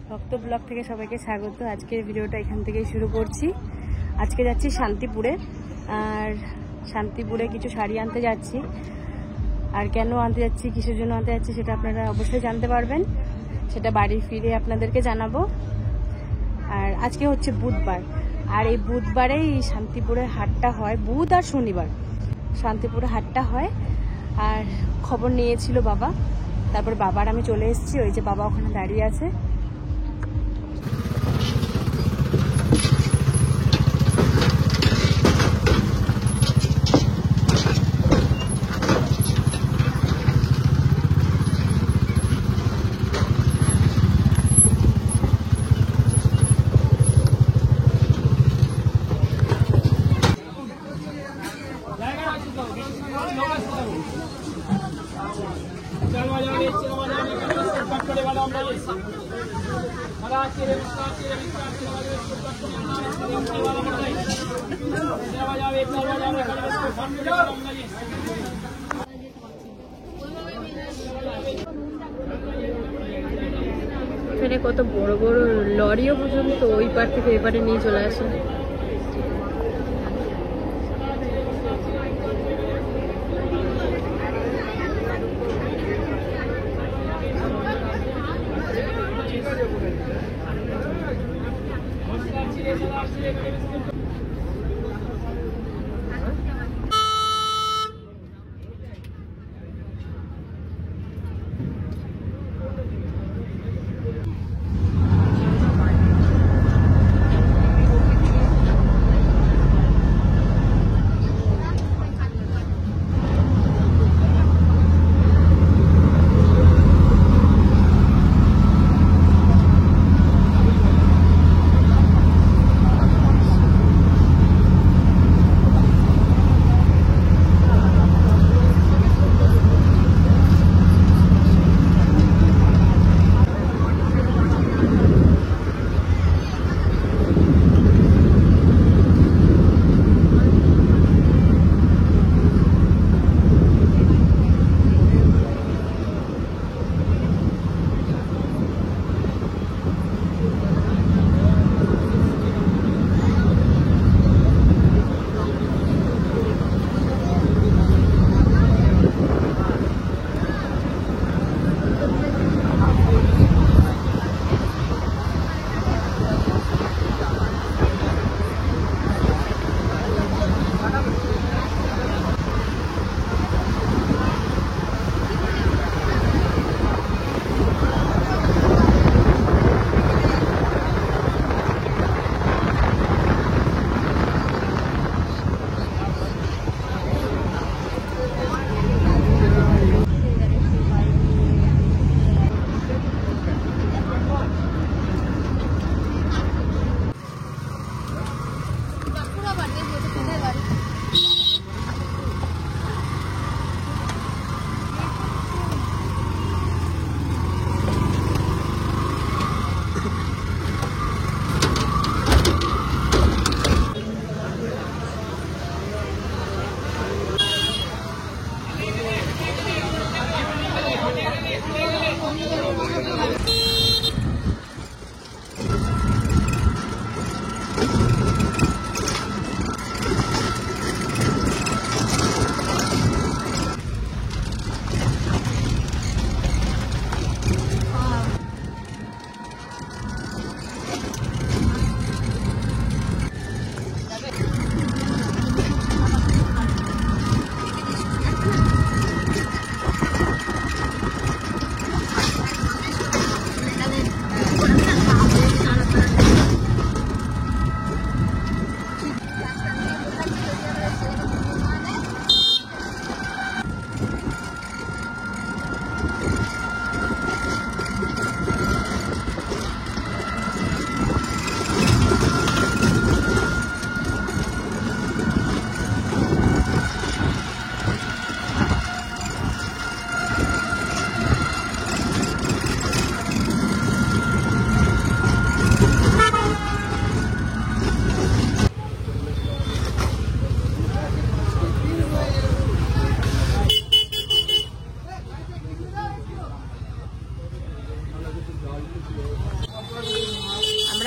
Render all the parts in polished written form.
ভক্ত ব্লগ থেকে সবাইকে স্বাগত। আজকের ভিডিওটা এখান থেকেই শুরু করছি। আজকে যাচ্ছি শান্তিপুরে, আর শান্তিপুরে কিছু শাড়ি আনতে যাচ্ছি। আর কেন আনতে যাচ্ছি, কিসের জন্য আনতে যাচ্ছি সেটা আপনারা অবশ্যই জানতে পারবেন, সেটা বাড়ি ফিরে আপনাদেরকে জানাবো। আর আজকে হচ্ছে বুধবার, আর এই বুধবারেই শান্তিপুরের হাটটা হয়, বুধ আর শনিবার শান্তিপুরে হাটটা হয়। আর খবর নিয়েছিল বাবা, তারপর বাবার আমি চলে এসেছি। ওই যে বাবা ওখানে দাঁড়িয়ে আছে। এখানে কত বড় বড় লরিও পর্যন্ত ওই পার থেকে এবারে নিয়ে চলে আসে।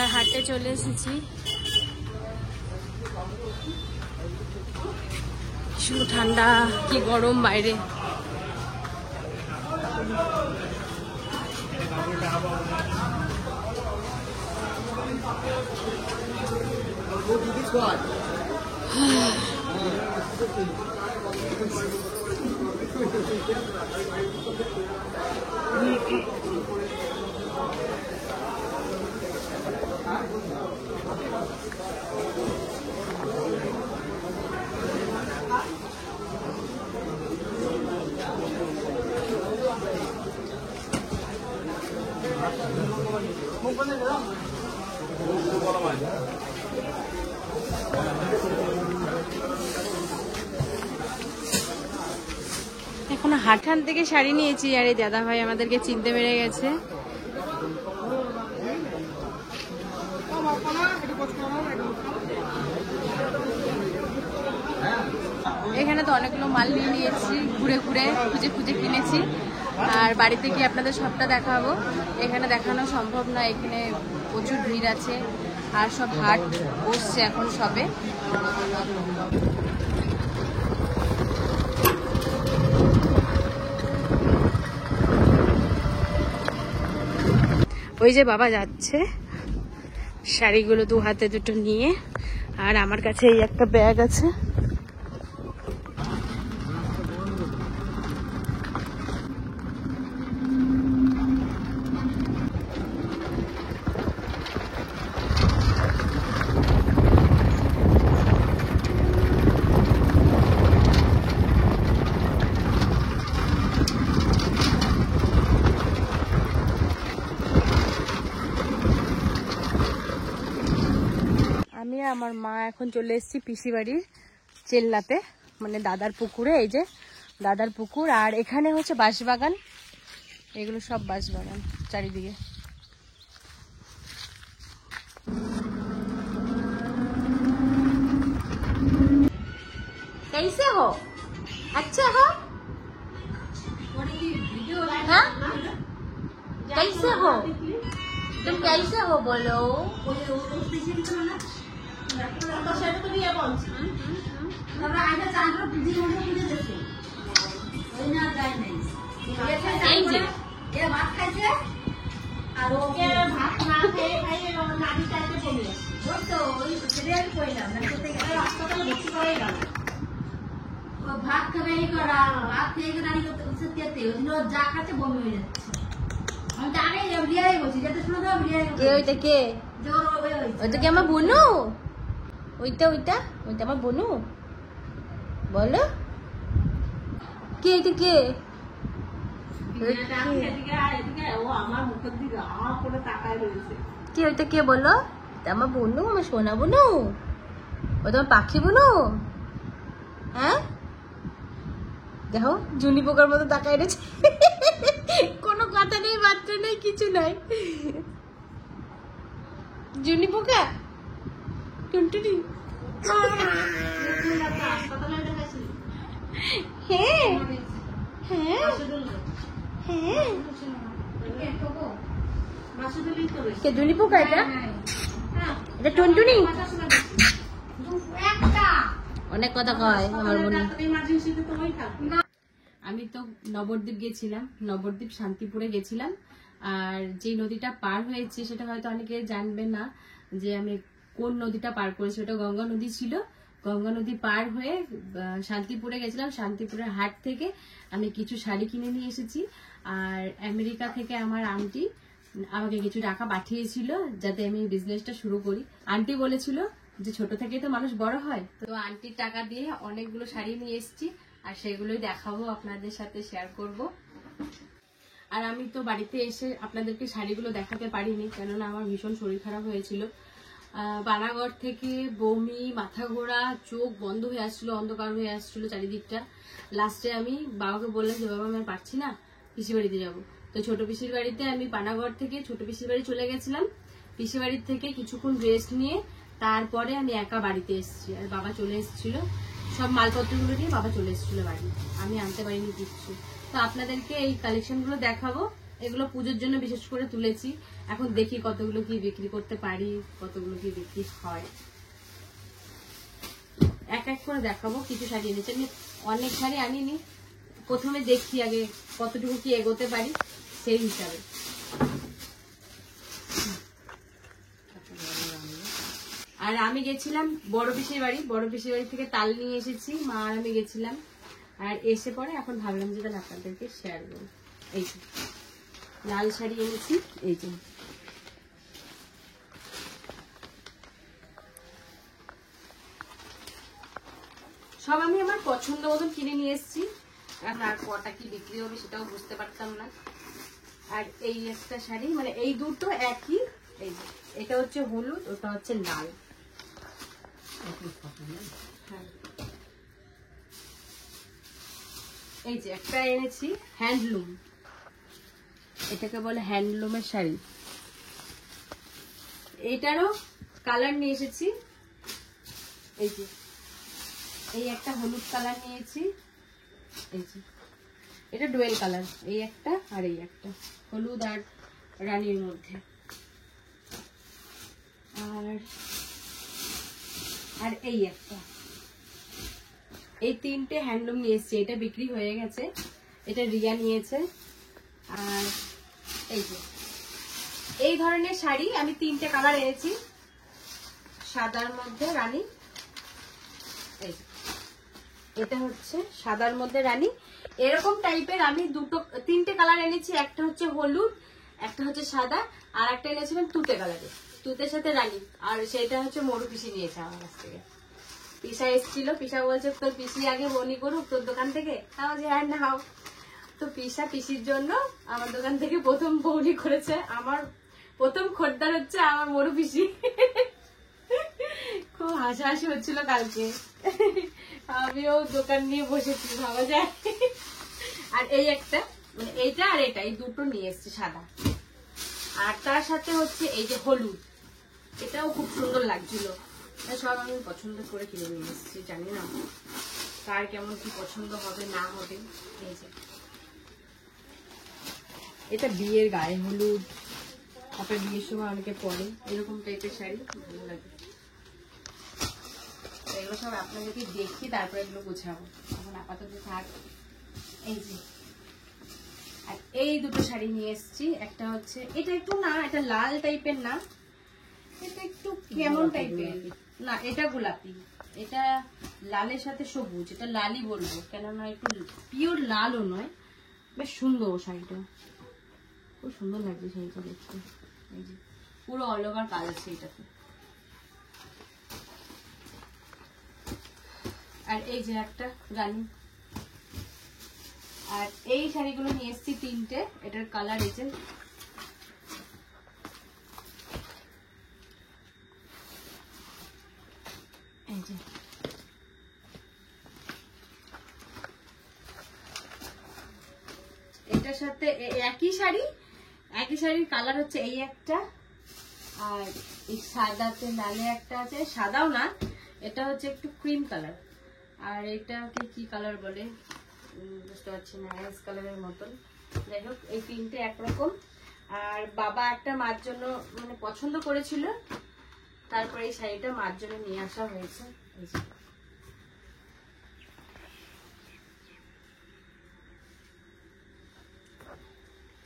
আমরা হাটে চলে এসেছি। শুধু ঠান্ডা, কি গরম বাইরে। এখন হাটখান থেকে শাড়ি নিয়েছি, আর এই দাদা ভাই আমাদেরকে চিনতে পেরে গেছে। এখানে তো অনেকগুলো মাল নিয়ে নিয়েছি, ঘুরে ঘুরে খুঁজে খুঁজে কিনেছি। আর বাড়িতে গিয়ে আপনাদের সবটা দেখাবো। এখানে দেখানো সম্ভব না, এখানে প্রচুর ভিড় আছে, আর সব হাট বসছে এখন সবে। ওই যে বাবা যাচ্ছে শাড়িগুলো দু হাতে দুটো নিয়ে, আর আমার কাছে এই একটা ব্যাগ আছে। আমি আমার মা এখন চলে এসেছি পিসি বাড়ির চেল্লাতে, মানে দাদার পুকুরে। এই যে দাদার পুকুর, আর এখানে হচ্ছে বাঁশবাগান, এগুলো সব বাঁশবাগান চারিদিকে। कैसे हो? अच्छा हो? हाँ? कैसे हो? तुम कैसे हो बोलो? ভাত খাবে করা, ভাত খেয়ে নারী করতে যা খাচ্ছে বমি হয়ে যাচ্ছে। আমি জানি বিরিয়ানি বলছি, যাতে শুনে দাও বিরিয়ানি। কে ওইটা? কে ওইটা? কি আমার বোনু? ওইটা ওইটা ওইটা আমার বোনু? বলো কে এটা? কে কে ওইটা? কে বলো? আমার বোনু, আমার সোনা বোনু, ও তোমার পাখি বোনু। হ্যাঁ দেখো জুনি পোকার মতো তাকায় রয়েছে, কোনো কথা নেই, বাচ্চা নেই, কিছু নাই। জুনি পোকা টুনটুনি। হ্যাঁ হ্যাঁ হ্যাঁ, কে জুনি পোকা? এটা এটা টুনটুনি। অনেক কথা কয় আমার বোন। আমি তো নবদ্বীপ গেছিলাম, নবদ্বীপ শান্তিপুরে গেছিলাম। আর যে নদীটা পার হয়েছে সেটা হয়তো অনেকে জানবে না যে আমি কোন নদীটা পার করেছি। ওটা গঙ্গা নদী ছিল। গঙ্গা নদী পার হয়ে শান্তিপুরে গেছিলাম। শান্তিপুরের হাট থেকে আমি কিছু শাড়ি কিনে নিয়ে এসেছি। আর আমেরিকা থেকে আমার আন্টি আমাকে কিছু টাকা পাঠিয়েছিল যাতে আমি বিজনেসটা শুরু করি। আন্টি বলেছিল যে ছোট থেকেই তো মানুষ বড় হয়, তো আন্টির টাকা দিয়ে অনেকগুলো শাড়ি নিয়ে এসেছি, আর সেগুলোই দেখাবো, আপনাদের সাথে শেয়ার করব। আর আমি তো বাড়িতে এসে আপনাদেরকে শাড়িগুলো দেখাতে পারিনি, কেননা আমার ভীষণ শরীর খারাপ হয়েছিল। পানাগড় থেকে বমি, মাথা ঘোরা, চোখ বন্ধ হয়ে আসছিল, অন্ধকার হয়ে আসছিল চারিদিকটা। লাস্টে আমি বাবাকে বললাম যে বাবা আমি আর পারছি না, পিসি বাড়িতে যাবো। তো ছোট পিসির বাড়িতে আমি পানাগড় থেকে ছোট পিসির বাড়ি চলে গেছিলাম। পিসি বাড়ির থেকে কিছুক্ষণ রেস্ট নিয়ে তারপরে আমি একা বাড়িতে এসেছি। আর বাবা চলে এসেছিল, সব মালপত্রগুলো নিয়ে বাবা চলে এসেছিল বাড়ি, আমি আনতে পারিনি কিচ্ছু। তো আপনাদেরকে এই কালেকশনগুলো দেখাবো। এগুলো পুজোর জন্য বিশেষ করে তুলেছি। এখন দেখি কতগুলো কি বিক্রি করতে পারি, কতগুলো কি বিক্রি হয়, এক এক করে দেখাবো। কিছু শাড়ি এনেছি আমি, অনেক শাড়ি আনিনি। প্রথমে দেখি আগে কতটুকু কি এগোতে পারি সেই হিসাবে। আর আমি গেছিলাম বড় পিসির বাড়ি, বড় পিসির বাড়ি থেকে তাল নিয়ে এসেছি, মা আর আমি গেছিলাম। আর এসে পরে এখন ভাবলাম যে তাহলে আপনাদেরকে শেয়ার করবো। এই যে লাল শাড়ি এনেছি, এই যে সব আমি আমার পছন্দ মতন কিনে নিয়ে এসেছি। আর কটা কি বিক্রি হবে সেটাও বুঝতে পারতাম না। আর এই একটা শাড়ি, মানে এই দুটো একই। এই যে এটা হচ্ছে হলুদ, ওটা হচ্ছে লাল। হ্যাঁ, এই যে একটা এনেছি হ্যান্ডলুম, এটাকে বলে হ্যান্ডলুমের শাড়ি। এইটারও কালার নিয়ে এসেছি। এই যে এই একটা হলুদ কালার নিয়েছি, এই যে এটা ডুয়েল কালার, এই একটা আর এই একটা হলুদ আর রানীর মধ্যে। আর এই একটা, এই তিনটে হ্যান্ডলুম নিয়ে এসেছি। এটা বিক্রি হয়ে গেছে, এটা রিয়া নিয়েছে। আর এই যে এই ধরনের শাড়ি আমি তিনটে কালার এনেছি, সাদার মধ্যে রানী, এই যে এটা হচ্ছে সাদার মধ্যে রানী। এরকম টাইপের আমি তিনটে কালার এনেছি। একটা হচ্ছে হলুদ, একটা হচ্ছে সাদা, আর একটা এনেছিলাম তুতে কালারের, তুতের সাথে রানী। আর সেটা হচ্ছে মরু পিসি নিয়েছে আমার কাছ থেকে। পিসা এসেছিল, পিসা বলছে তোর পিসি আগে বনি করুক তোর দোকান থেকে। তাও যে হ্যাঁ নাও। তো পিসা পিসির জন্য আমার দোকান থেকে প্রথম বৌনি করেছে। আমার প্রথম খদ্দার হচ্ছে আমার মরু পিসি। খুব হাসাহাসি হচ্ছিল কালকে, আমিও দোকান নিয়ে বসেছি, ভাবা যায়। আর এই একটা, মানে এইটা আর এটা, এই দুটো নিয়ে এসছি সাদা। আর তার সাথে হচ্ছে এই যে হলুদ, এটাও খুব সুন্দর লাগছিল। সব আমি পছন্দ করে কিনে নিয়ে এসেছি, জানি না কার কেমন কি পছন্দ হবে না হবে। এই যে এটা বিয়ের গায়ে হলুদ, আপনার বিয়ের সময় অনেকে পরে এরকম টাইপের শাড়ি, ভালো লাগে। এগুলো সব আপনাদেরকে দেখি, তারপরে এগুলো গোছাবো। এখন আপাতত থাক। এই যে আর এই দুটো শাড়ি নিয়ে এসেছি। একটা হচ্ছে এটা একটু না, এটা লাল টাইপের না, এটা একটু কেমন টাইপের, না এটা গোলাপি, এটা লালের সাথে সবুজ, এটা লালই বলবো, কেননা একটু পিওর লালও নয়। বেশ সুন্দর শাড়িটা, খুব সুন্দর লাগছে শাড়িটা দেখতে। এই যে পুরো অল ওভার কাজ আছে এটাতে। আর এই যে একটা রানী। আর এই শাড়িগুলো নিয়ে এসেছি তিনটে, এটার কালার এই যে এটার সাথে একই শাড়ির কালার হচ্ছে এই একটা, আর এই সাদাতে লালে একটা আছে, সাদাও না, এটা হচ্ছে একটু ক্রিম কালার। আর এটাকে কি কালার বলে বুঝতে পারছি না, অ্যাশ কালারের মতন। যাই হোক এই তিনটে একরকম। আর বাবা একটা মার জন্য মানে পছন্দ করেছিল, তারপরে এই শাড়িটা মার জন্য নিয়ে আসা হয়েছে।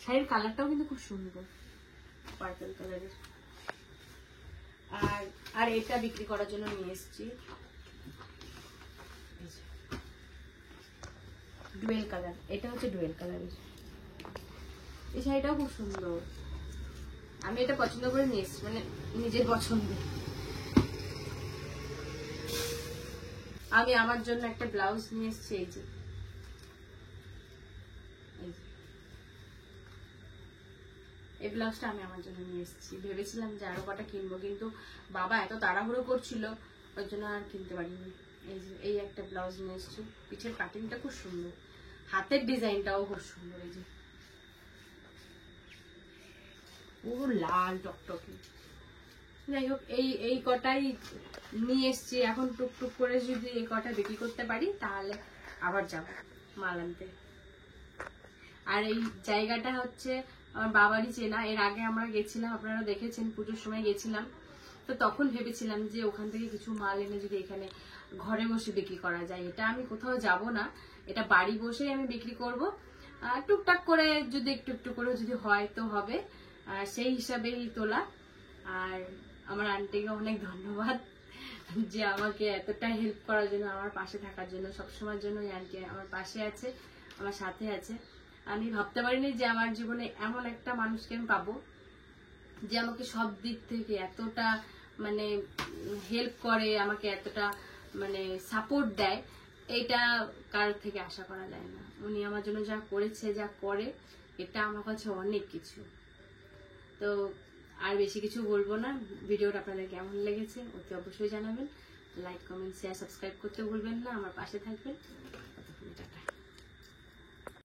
শাড়ির কালারটাও কিন্তু খুব সুন্দর, পার্পল কালারের। আর এটা বিক্রি করার জন্য নিয়ে এসেছি, ডুয়েল কালার। এটা হচ্ছে ডুয়েল কালারের, এই শাড়িটাও খুব সুন্দর। আমি এটা পছন্দ করে নিয়ে এসেছি, মানে নিজের পছন্দ। আমি আমার জন্য একটা ব্লাউজ নিয়ে এসেছি, এই যে এই ব্লাউজটা আমি আমার জন্য নিয়ে এসেছি। ভেবেছিলাম যে আরো কটা কিনবো, কিন্তু বাবা এত তাড়াহুড়ো করছিল ওই জন্য আর কিনতে পারিনি। এই যে এই একটা ব্লাউজ নিয়ে এসেছি, পিছের কাটিংটা খুব সুন্দর, হাতের ডিজাইনটাও খুব সুন্দর। এই যে পুরো লাল টকটকে। যাই হোক এই কটাই নিয়ে এসছি। এখন টুকটুক করে যদি এই কটা বিক্রি করতে পারি তাহলে আবার যাব মাল আনতে। আর এই জায়গাটা হচ্ছে আমার বাবারই চেনা। এর আগে আমরা গেছিলাম, আপনারা দেখেছেন, পুজোর সময় গেছিলাম। তো তখন ভেবেছিলাম যে ওখান থেকে কিছু মাল এনে যদি এখানে ঘরে বসে বিক্রি করা যায়। এটা আমি কোথাও যাব না, এটা বাড়ি বসেই আমি বিক্রি করব। টুকটাক করে যদি একটু একটু করে যদি হয় তো হবে, সেই হিসাবেই তোলা। আর আমার আন্টিকে অনেক ধন্যবাদ যে আমাকে এতটা হেল্প করার জন্য, আমার পাশে থাকার জন্য, সবসময়ের জন্য। আন্টি আমার পাশে আছে, আমার সাথে আছে। আমি ভাবতে পারিনি যে আমার জীবনে এমন একটা মানুষকে আমি পাবো যে আমাকে সব দিক থেকে এতটা মানে হেল্প করে, আমাকে এতটা মানে সাপোর্ট দেয়। এইটা কারোর থেকে আশা করা যায় না। উনি আমার জন্য যা করেছে, যা করে, এটা আমার কাছে অনেক কিছু। তো আর বেশি কিছু বলবো না। ভিডিওটা আপনাদের কেমন লেগেছে অতি অবশ্যই জানাবেন। লাইক, কমেন্ট, শেয়ার, সাবস্ক্রাইব করতে ভুলবেন না। আমার পাশে থাকবেন।